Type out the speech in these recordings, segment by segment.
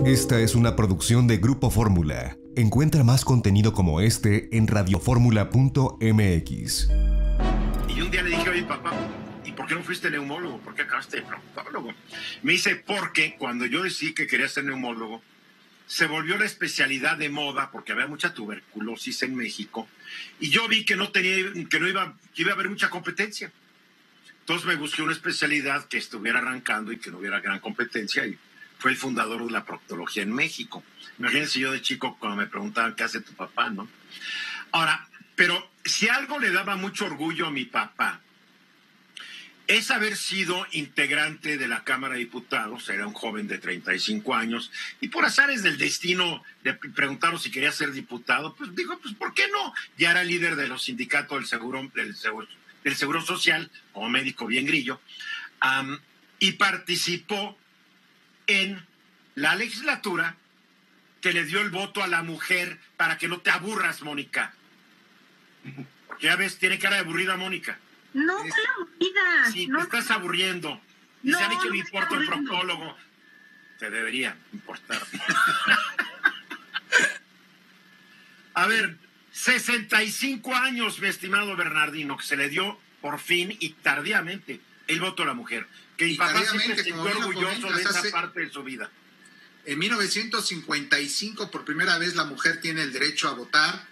Esta es una producción de Grupo Fórmula. Encuentra más contenido como este en radioformula.mx. Y un día le dije, oye papá, ¿y por qué no fuiste neumólogo? ¿Por qué acabaste de proctólogo? Me dice, porque cuando yo decidí que quería ser neumólogo, se volvió la especialidad de moda porque había mucha tuberculosis en México y yo vi que que iba a haber mucha competencia. Entonces me busqué una especialidad que estuviera arrancando y que no hubiera gran competencia y fue el fundador de la proctología en México. Imagínense yo de chico cuando me preguntaban qué hace tu papá, ¿no? Ahora, pero si algo le daba mucho orgullo a mi papá es haber sido integrante de la Cámara de Diputados. Era un joven de 35 años y por azares del destino le preguntaron si quería ser diputado, pues dijo, pues ¿por qué no? Ya era líder de los sindicatos del Seguro Social, como médico bien grillo, y participó en la legislatura que le dio el voto a la mujer para que no te aburras, Mónica. Porque ya ves, tiene cara de aburrida, Mónica. No, la aburrida. Sí, no, te estás aburriendo. Dice a mí que me importa el proctólogo. Te debería importar. A ver, 65 años, mi estimado Bernardino, que se le dio por fin y tardíamente el voto a la mujer. Que mi papá siempre se sintió orgulloso de esa parte de su vida. En 1955, por primera vez, la mujer tiene el derecho a votar.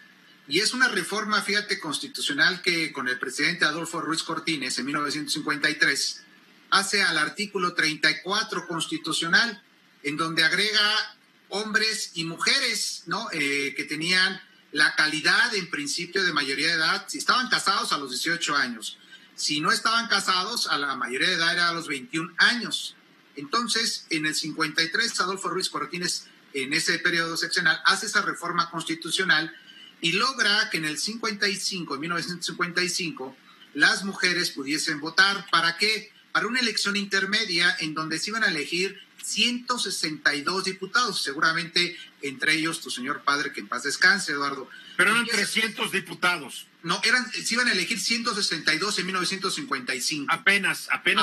Y es una reforma, fíjate, constitucional que con el presidente Adolfo Ruiz Cortines en 1953 hace al artículo 34 constitucional, en donde agrega hombres y mujeres, ¿no? Que tenían la calidad en principio de mayoría de edad, si estaban casados a los 18 años, si no estaban casados a la mayoría de edad era a los 21 años. Entonces, en el 53, Adolfo Ruiz Cortines, en ese periodo seccional, hace esa reforma constitucional y logra que en el 55, en 1955, las mujeres pudiesen votar. ¿Para qué? Para una elección intermedia en donde se iban a elegir 162 diputados, seguramente entre ellos tu señor padre, que en paz descanse, Eduardo. Pero eran 300 diputados. No, se iban a elegir 162 en 1955. Apenas. Te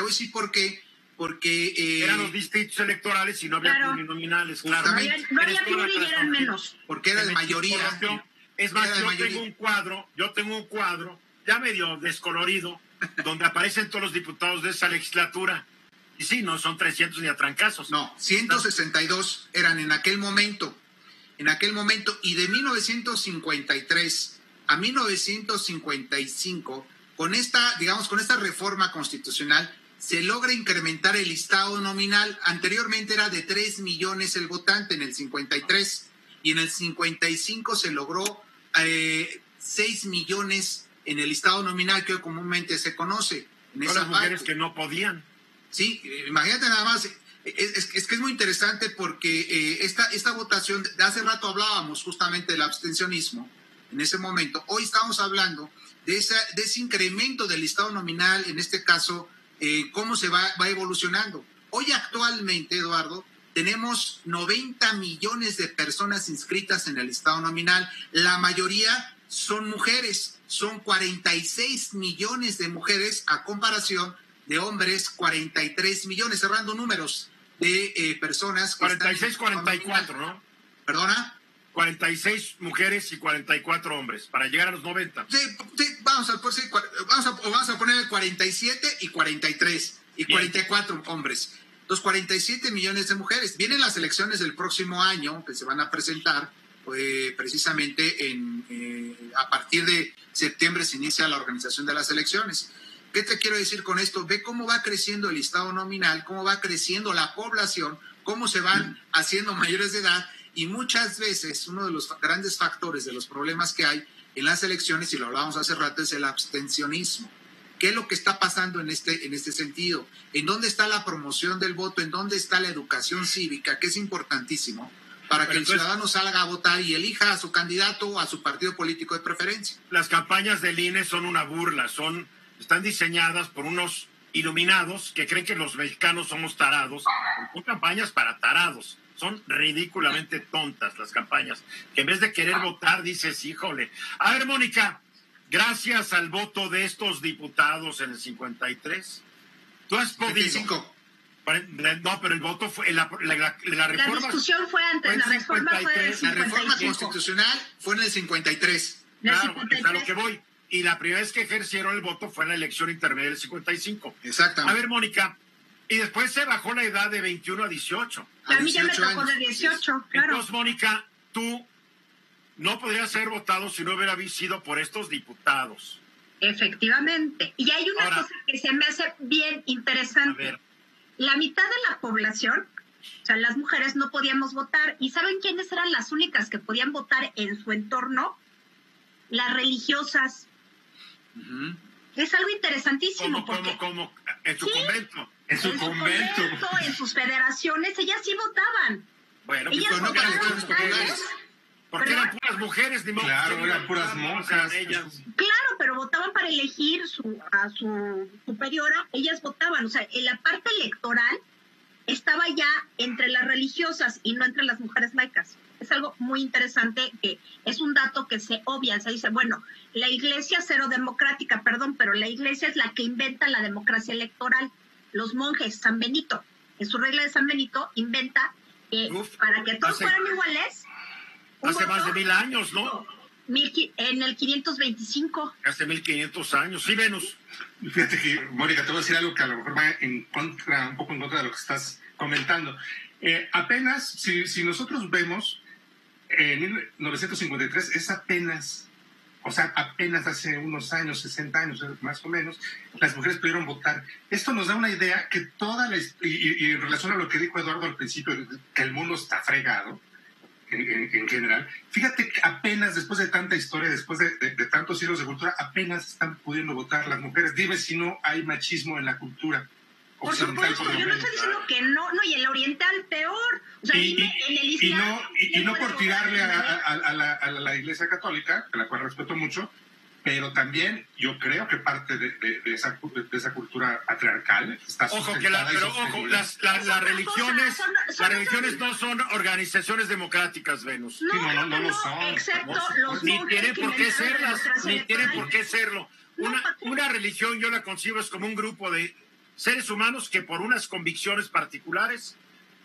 voy a decir por qué. Porque eran los distritos electorales y no había plurinominales, claro. No había pluri y eran menos. Porque era de mayoría. Es más, yo tengo un cuadro ya medio descolorido donde aparecen todos los diputados de esa legislatura. Y sí, no son 300 ni a trancazos. No, 162 eran en aquel momento. Y de 1953 a 1955, con esta reforma constitucional, se logra incrementar el listado nominal. Anteriormente era de 3 millones el votante en el 53 y en el 55 se logró 6 millones en el listado nominal que hoy comúnmente se conoce. Todas las mujeres que no podían. Sí, imagínate nada más. Es que es muy interesante porque esta votación, de hace rato hablábamos justamente del abstencionismo en ese momento. Hoy estamos hablando de ese incremento del listado nominal, en este caso, cómo se va evolucionando. Hoy actualmente, Eduardo, tenemos 90 millones de personas inscritas en el listado nominal. La mayoría son mujeres, son 46 millones de mujeres a comparación de hombres, 43 millones, cerrando números de personas. 46, 44, ¿no? ¿Perdona? 46 mujeres y 44 hombres, para llegar a los 90. Sí, vamos a poner 47 y 43 y 44 hombres. Los 47 millones de mujeres. Vienen las elecciones del próximo año que se van a presentar, precisamente a partir de septiembre se inicia la organización de las elecciones. ¿Qué te quiero decir con esto? Ve cómo va creciendo el listado nominal, cómo va creciendo la población, cómo se van haciendo mayores de edad. Y muchas veces uno de los grandes factores de los problemas que hay en las elecciones, y lo hablábamos hace rato, es el abstencionismo. ¿Qué es lo que está pasando en este sentido? ¿En dónde está la promoción del voto? ¿En dónde está la educación cívica? Que es importantísimo para que el ciudadano salga a votar y elija a su candidato o a su partido político de preferencia. Las campañas del INE son una burla, están diseñadas por unos iluminados que creen que los mexicanos somos tarados. Son campañas para tarados. Son ridículamente tontas las campañas, que en vez de querer votar dices, híjole. A ver, Mónica, gracias al voto de estos diputados en el 53, tú has podido. 55. No, pero el voto fue, la La reforma... discusión fue antes, la reforma fue del 53, La reforma 55. constitucional fue en el 53. Del Claro, es a 53. lo que voy. Y la primera vez que ejercieron el voto fue en la elección intermedia del 55. A Exactamente. ver, Mónica, y después se bajó la edad de 21 a 18. A mí ya me 18 tocó años. de 18, claro. Entonces, Mónica, tú no podrías ser votado si no hubiera sido por estos diputados. Efectivamente. Y hay una Ahora- cosa que se me hace bien A interesante. ver, La mitad de la población, o sea, las mujeres no podíamos votar. ¿Y saben quiénes eran las únicas que podían votar en su entorno? Las religiosas. Ujú. Es algo interesantísimo porque ¿cómo? En su Sí. convento. En su convento. en sus federaciones, ellas sí votaban. Bueno, Ellas pues no votaban eran elecciones votaban. populares. Porque Pero- eran puras mujeres, ni modo. Claro, que eran puras votaban, monjas. ellas. Claro, pero votaban para elegir a su superiora, ellas votaban. O sea, en la parte electoral estaba ya entre las religiosas y no entre las mujeres laicas. Es algo muy interesante, que es un dato que se obvia. Se dice, bueno, la iglesia cero democrática, perdón, pero la iglesia es la que inventa la democracia electoral. Los monjes, San Benito, en su regla de San Benito, inventa que Uf, para que todos hace- fueran iguales, un Hace más voto, de 1000 años, ¿no? en el 525. Hace 1500 años. Sí, Venus. Fíjate que, Mónica, te voy a decir algo que a lo mejor va un poco en contra de lo que estás comentando. Apenas, si nosotros vemos, en 1953 es apenas, o sea, apenas hace unos años, 60 años más o menos, las mujeres pudieron votar. Esto nos da una idea que y en relación a lo que dijo Eduardo al principio, que el mundo está fregado, en general. Fíjate que apenas después de tanta historia, después de tantos siglos de cultura, apenas están pudiendo votar las mujeres. Dime si no hay machismo en la cultura Por occidental, supuesto, por lo yo no menos. estoy diciendo que no, y el oriental peor. O sea, dime, en el Y Islam... no por tirarle a la Iglesia Católica, a la cual respeto mucho, pero también yo creo que parte de esa cultura patriarcal está Ojo, sustentada y pero ojo, sostenida. las religiones, son las religiones no son organizaciones democráticas, Venus. No, Sí, no creo que lo son. excepto los Ni monjes tienen que por qué inventaron la serlas, democracia ni tienen electoral. por qué serlo. No, Una religión yo la concibo es como un grupo de seres humanos que por unas convicciones particulares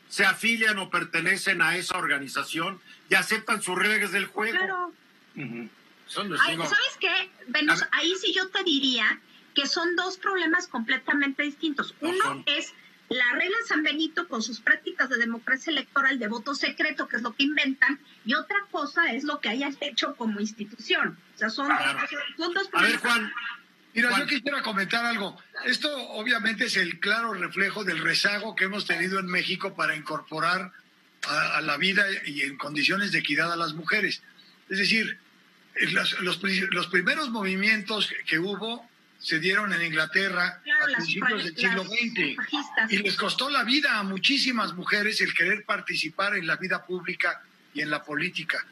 se afilian o pertenecen a esa organización y aceptan sus reglas del juego. Claro. Ujú. Son los Ay, digo, ¿sabes qué, Venus? A ver. Ahí sí yo te diría que son dos problemas completamente distintos. No Uno son. es la regla San Benito con sus prácticas de democracia electoral, de voto secreto, que es lo que inventan, y otra cosa es lo que hayan hecho como institución. O sea, son, Claro. son dos A ver, problemas. Juan, Mira, Juan. yo quisiera comentar algo. Esto obviamente es el claro reflejo del rezago que hemos tenido en México para incorporar a la vida y en condiciones de equidad a las mujeres. Es decir, los primeros movimientos que hubo se dieron en Inglaterra Claro, a las principios del siglo las XX. sufragistas. Y les costó la vida a muchísimas mujeres el querer participar en la vida pública y en la política.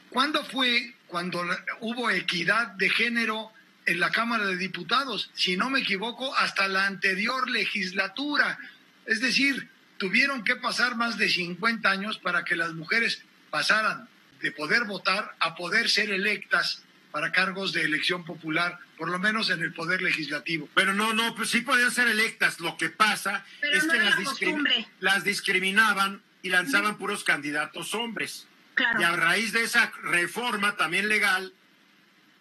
¿Cuándo fue cuando hubo equidad de género en la Cámara de Diputados? Si no me equivoco, hasta la anterior legislatura. Es decir, tuvieron que pasar más de 50 años para que las mujeres pasaran de poder votar a poder ser electas para cargos de elección popular, por lo menos en el poder legislativo. pero no, pues sí podían ser electas. Lo que pasa Pero es no que era la costumbre. las discriminaban y lanzaban puros candidatos hombres. Claro. Y a raíz de esa reforma también legal,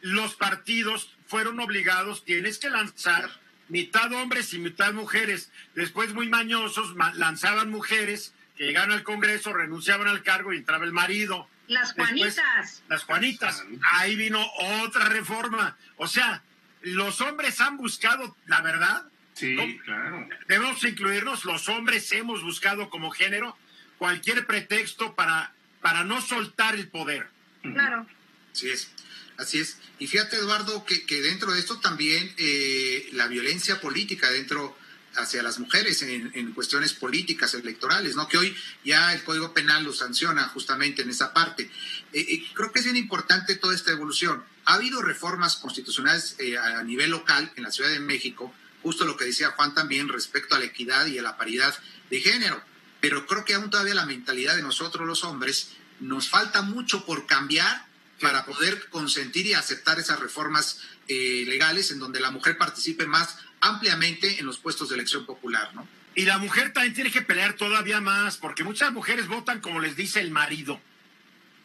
los partidos fueron obligados, tienes que lanzar mitad hombres y mitad mujeres. Después, muy mañosos, lanzaban mujeres que llegaban al Congreso, renunciaban al cargo y entraba el marido. Las Después, Juanitas. las Juanitas. Ahí vino otra reforma. O sea, los hombres han buscado, la verdad, Sí, ¿no? claro. Debemos incluirnos, los hombres hemos buscado como género cualquier pretexto para no soltar el poder. Claro. Así es, así es. Y fíjate, Eduardo, que dentro de esto también la violencia política hacia las mujeres en cuestiones políticas, electorales, ¿no? Que hoy ya el Código Penal lo sanciona justamente en esa parte. Creo que es bien importante toda esta evolución. Ha habido reformas constitucionales a nivel local en la Ciudad de México, justo lo que decía Juan también respecto a la equidad y a la paridad de género. Pero creo que aún todavía la mentalidad de nosotros los hombres nos falta mucho por cambiar para poder consentir y aceptar esas reformas legales en donde la mujer participe más ampliamente en los puestos de elección popular, ¿no? Y la mujer también tiene que pelear todavía más, porque muchas mujeres votan como les dice el marido,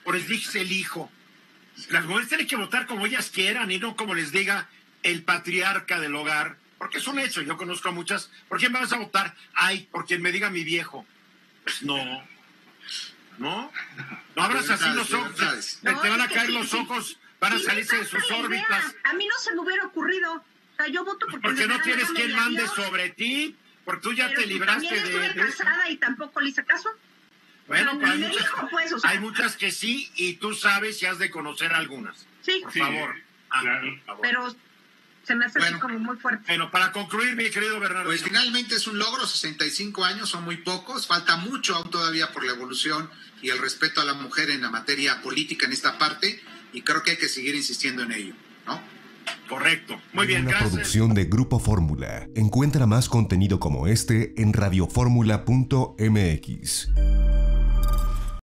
o les dice el hijo. Las mujeres tienen que votar como ellas quieran y no como les diga el patriarca del hogar, porque es un hecho. Yo conozco a muchas. ¿Por quién me vas a votar? Ay, por quien me diga mi viejo. Pues no abras así los ojos, te van a caer los ojos, van a salirse de sus órbitas. A mí no se me hubiera ocurrido. O sea, yo voto porque no tienes quien mande sobre ti, porque tú ya te libraste de... También estuve casada y tampoco le hice caso. Bueno, pues hay muchas que sí, y tú sabes y has de conocer algunas. Sí. Por favor. Claro. Pero se me hace así como muy fuerte. Bueno, para concluir, mi querido Bernardo. Pues finalmente es un logro, 65 años, son muy pocos, falta mucho aún todavía por la evolución y el respeto a la mujer en la materia política en esta parte, y creo que hay que seguir insistiendo en ello, ¿no? Correcto. Muy bien, gracias. Una producción de Grupo Fórmula. Encuentra más contenido como este en radioformula.mx.